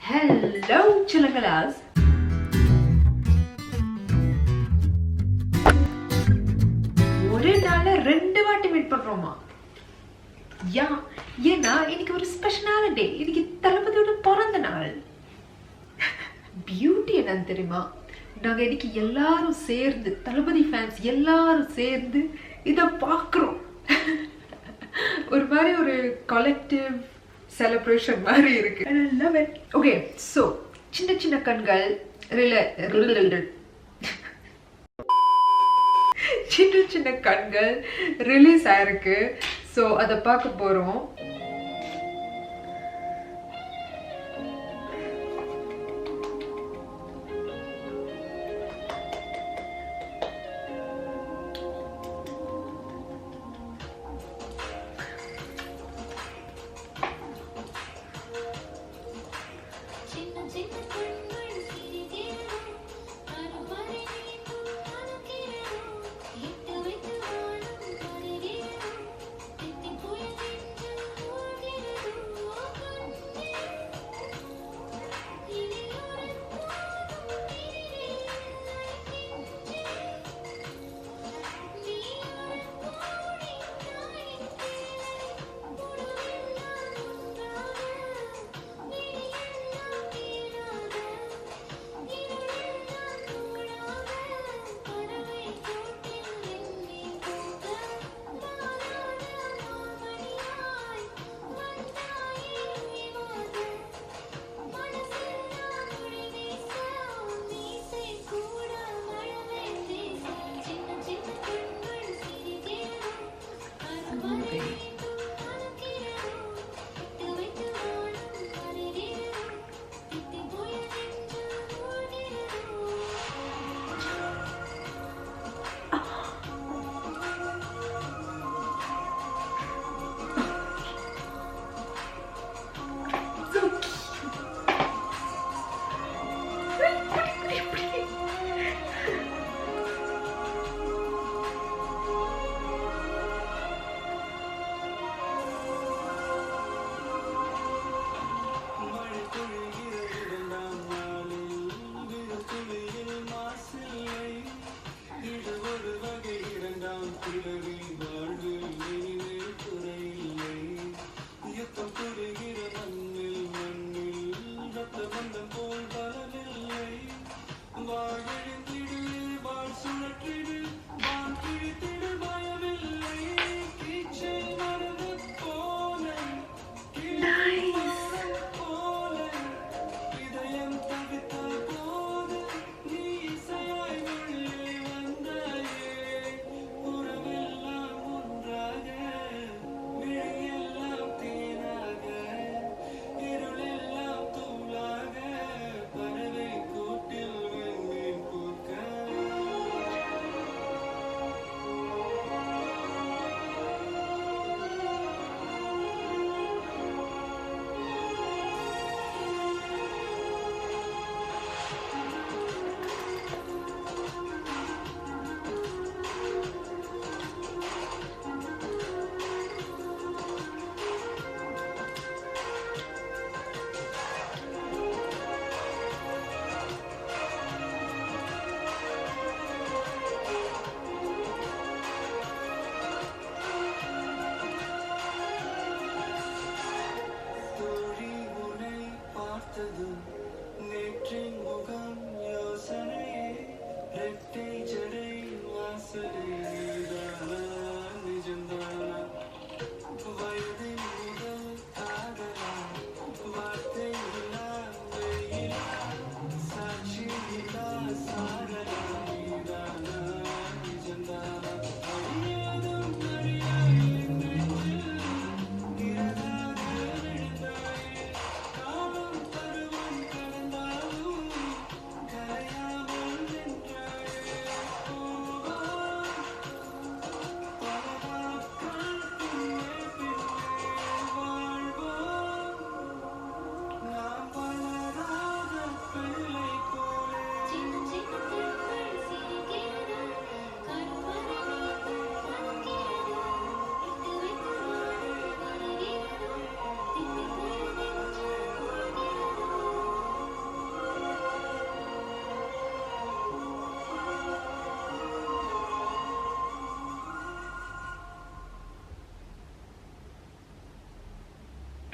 Hello, Chillangalas. ஒரே நாள்ல 2 வாட்டி மீட் பண்றோமா? யா, ஏன்னா இன்னைக்கு ஒரு ஸ்பெஷலான டே. இன்னைக்கு தளபதியோட பிறந்த நாள். பியூட்டி என்னன்னு தெரியுமா? நாங்க இன்னைக்கு எல்லாரும் சேர்ந்து, தளபதி ஃபேன்ஸ் எல்லாரும் சேர்ந்து இத பாக்குறோம். ஒரு மாதிரி ஒரு கலெக்டிவ் செலிப்ரேஷன் மாதிரி இருக்கு. I love it. Okay, so சின்ன சின்ன கண்கள் சின்ன சின்ன கண்கள் ரிலீஸ் ஆயிருக்கு. ஸோ அதை பார்க்க போறோம்.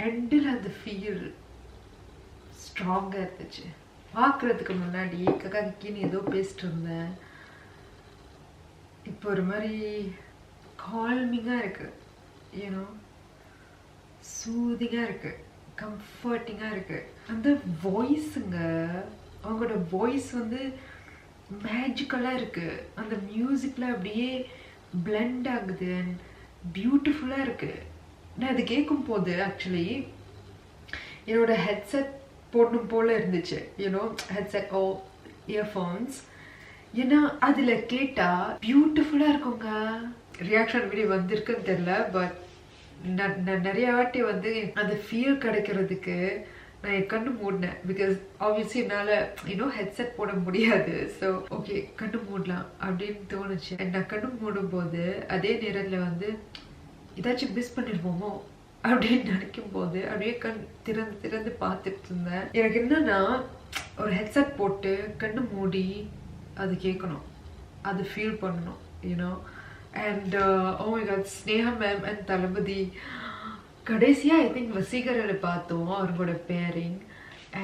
எண்டில் அந்த ஃபீல் ஸ்ட்ராங்காக இருந்துச்சு. பார்க்குறதுக்கு முன்னாடி கக்கா கிக்கின்னு ஏதோ பேசிட்டு இருந்தேன். இப்போ ஒரு மாதிரி கால்மிங்காக இருக்குது, யூனோ, சூதிங்காக இருக்குது, கம்ஃபர்டிங்காக இருக்குது. அந்த வாய்ஸுங்க, அவங்களோட வாய்ஸ் வந்து மேஜிக்கலாக இருக்குது. அந்த மியூசிக்கில் அப்படியே பிளெண்ட் ஆகுது அண்ட் பியூட்டிஃபுல்லாக இருக்குது. நான் அது கேட்கும் போது ஆக்சுவலி என்னோட ஹெட்செட் போடணும் போல் இருந்துச்சு, யூனோ, ஹெட்செட் ஓ இயர்ஃபோன்ஸ். ஏன்னா அதில் கேட்டால் பியூட்டிஃபுல்லாக இருக்குங்க. ரியாக்ஷன் வீடியோ வந்திருக்குன்னு தெரில, பட் நான் நிறைய வாட்டி வந்து அந்த ஃபீல் கிடைக்கிறதுக்கு நான் என் கண்ணு மூடினேன். பிகாஸ் ஆப்வியஸ்லி என்னால் இன்னும் ஹெட்செட் போட முடியாது. ஸோ ஓகே, கண்ணு மூடலாம் அப்படின்னு தோணுச்சு. நான் கண்ணு மூடும் போது அதே நேரத்தில் வந்து ஏதாச்சும் மிஸ் பண்ணிடுவோமோ அப்படின்னு நினைக்கும் போது அப்படியே கண் திறந்து பார்த்துட்டு இருந்தேன். எனக்கு என்னன்னா, ஒரு ஹெட்செட் போட்டு கண்ணு மூடி அது கேட்கணும், அது ஃபீல் பண்ணணும், you know. And oh my god, Sneha ma'am and Thalapathy கடைசியாக ஐ திங்க் வசீகரில் பார்த்தோம் அவங்களோட பேரிங்.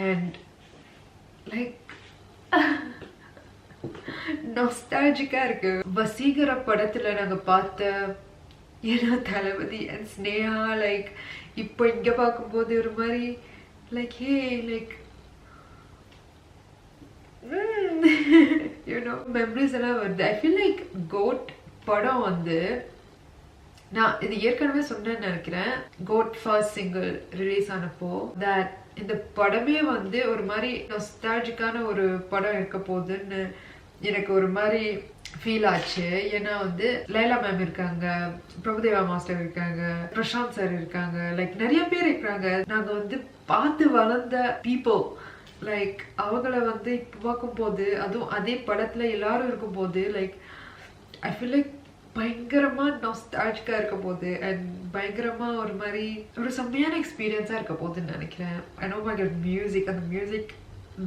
அண்ட் லைக் நாஸ்டாலஜிக்காக இருக்கு. வசீகர படத்தில் நாங்கள் பார்த்த ஏன்னா தளபதி அண்ட் ஸ்னேஹா லைக் இப்போ இங்கே பார்க்கும்போது ஒரு மாதிரி லைக் ஹே லைக் யூனோ மெமரிஸ் எல்லாம் வருது. ஐ ஃபீல் லைக் கோட் படம் வந்து நான் இது ஏற்கனவே சொன்னேன்னு நினைக்கிறேன். கோட் ஃபர்ஸ்ட் சிங்கிள் ரிலீஸ் ஆனப்போ தட் இந்த படமே வந்து ஒரு மாதிரி நாஸ்டாலஜிக்கான ஒரு படம் இருக்க போகுதுன்னு எனக்கு ஒரு மாதிரி ஃபீல் ஆச்சு. ஏன்னா வந்து லைலா மேம் இருக்காங்க, பிரபுதேவா மாஸ்டர் இருக்காங்க, பிரசாந்த் சார் இருக்காங்க, லைக் நிறைய பேர் இருக்காங்க. நாங்க வந்து பார்த்து வளர்ந்த பீப்புள். லைக் அவங்கள வந்து இப்போ பார்க்கும் போது, அதுவும் அதே படத்துல எல்லாரும் இருக்கும் போது லைக் ஐ ஃபீல் லைக் பயங்கரமா நாஸ்டாலஜிக்கா இருக்க போகுது அண்ட் பயங்கரமா ஒரு மாதிரி ஒரு செம்மையான எக்ஸ்பீரியன்ஸா இருக்க போகுதுன்னு நினைக்கிறேன். I know my god, music, அந்த மியூசிக்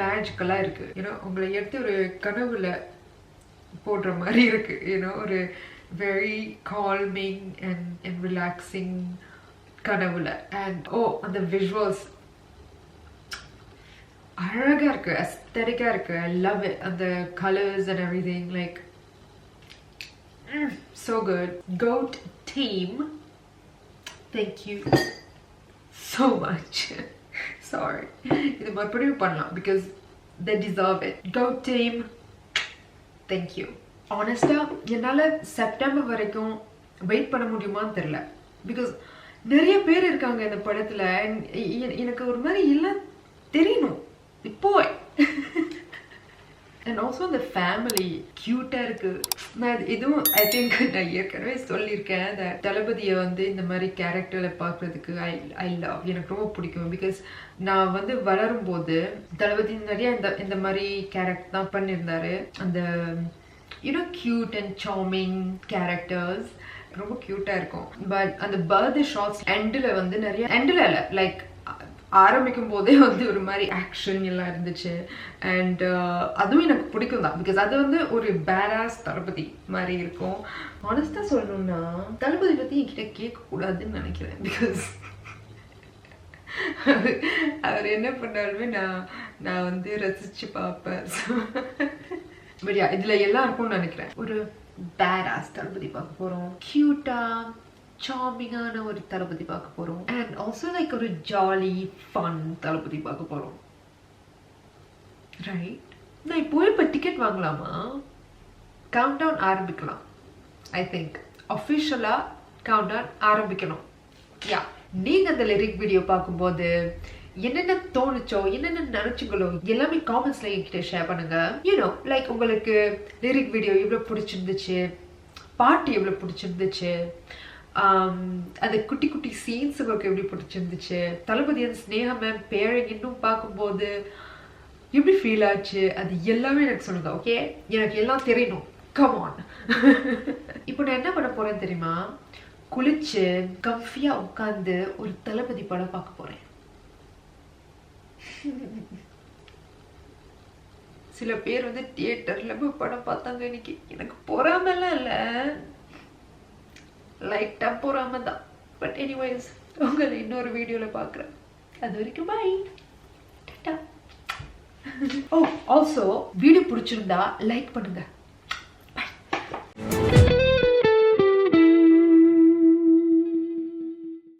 மேஜிக்கலா இருக்கு. ஏன்னா உங்களை எடுத்து ஒரு கனவுல போடுற மாதிரி இருக்கு, யூனோ, ஒரு வெரி கால்மிங் அண்ட் ரிலாக்ஸிங் கனவுல. அண்ட் ஓ அந்த விஷுவல்ஸ் அழகா இருக்கு, அஸ்தெட்டிக்கா இருக்கு. I love it. அந்த colours and everything like so good. Goat team, thank you so much. Sorry, இது மறுபடியும் பண்ணலாம் because they deserve it. Goat team, thank you. Honestly, என்னால் செப்டம்பர் வரைக்கும் வெயிட் பண்ண முடியுமான்னு தெரியல. பிகாஸ் நிறைய பேர் இருக்காங்க இந்த படத்தில். எனக்கு ஒரு மாதிரி எல்லாம் தெரியணும் இப்போ. அண்ட் ஆல்சோ அந்த ஃபேமிலி க்யூட்டாக இருக்குது. நான் இதுவும் ஐ திங்க் நான் ஏற்கனவே சொல்லியிருக்கேன். அந்த தளபதியை வந்து இந்த மாதிரி கேரக்டரில் பார்க்குறதுக்கு ஐ லவ், எனக்கு ரொம்ப பிடிக்கும். பிகாஸ் நான் வந்து வளரும்போது தளபதி நிறைய இந்த மாதிரி கேரக்டர் தான் பண்ணியிருந்தாரு. அந்த you know cute and charming characters ரொம்ப க்யூட்டாக இருக்கும். பட் அந்த பர்த்டே ஷார்ட்ஸ் எண்டில் வந்து நிறைய எண்டில் இல்லை லைக் ஆரம்பிக்கும் போதே வந்து ஒரு மாதிரி ஆக்ஷன் எல்லாம் இருந்துச்சு. அண்ட் அதுவும் எனக்கு பிடிக்கும் தான். பிகாஸ் அது வந்து ஒரு பேடாஸ் தளபதி மாதிரி இருக்கும். ஆனஸ்டா சொல்லணும்னா தளபதி பற்றி என்கிட்ட கேட்கக்கூடாதுன்னு நினைக்கிறேன். பிகாஸ் அவர் என்ன பண்ணாலுமே நான் வந்து ரசிச்சு பார்ப்பேன். பட் இதில் எல்லாம் இருக்கும்னு நினைக்கிறேன். ஒரு பேடாஸ் தளபதி பார்க்க போகிறோம், க்யூட்டா சார்மிங்கான ஒரு தளபதி பார்க்க போறோம். அண்ட் ஆல்சோ லைக் ஒரு ஜாலி ஃபன் தளபதி பார்க்க போறோம். ரைட், நான் இப்போ டிக்கெட் வாங்கலாமா? கவுண்ட் டவுன் ஆரம்பிக்கலாம். ஐ திங்க் அஃபிஷியலா கவுண்ட் டவுன் ஆரம்பிக்கணும். யா, நீங்க அந்த லிரிக் வீடியோ பார்க்கும்போது என்னென்ன தோணுச்சோ, என்னென்ன நினைச்சுங்களோ எல்லாமே காமெண்ட்ஸ்ல என்கிட்ட ஷேர் பண்ணுங்க. யூனோ லைக் உங்களுக்கு லிரிக் வீடியோ எவ்வளோ பிடிச்சிருந்துச்சு, பாட்டு எவ்வளோ பிடிச்சிருந்துச்சு, அந்த குட்டி குட்டி சீன்ஸ் உங்களுக்கு எப்படி பிடிச்சிருந்துச்சு, தளபதி அண்ட் ஸ்னேஹா மேம் பேரிங் இன்னும் பார்க்கும்போது எப்படி ஃபீல் ஆச்சு, அது எல்லாமே எனக்கு சொல்லுங்க. ஓகே, எனக்கு எல்லாம் தெரியணும். Come on. இப்போ நான் என்ன பண்ண போறேன்னு தெரியுமா? குளிச்சு கம்ஃபியா உட்காந்து ஒரு தளபதி படம் பார்க்க போறேன். சில பேர் வந்து தியேட்டர்ல போய் படம் பார்த்தாங்க இன்னைக்கு. எனக்கு பொறாமலாம் இல்லை, லைட்டா பொறாம தான். பட் எனிவேஸ் உங்களை இன்னொரு வீடியோவில் பார்க்குறேன். அது வரைக்கும் பை. டாடா. ஓ ஆல்சோ வீடியோ பிடிச்சிருந்தா லைக் பண்ணுங்க.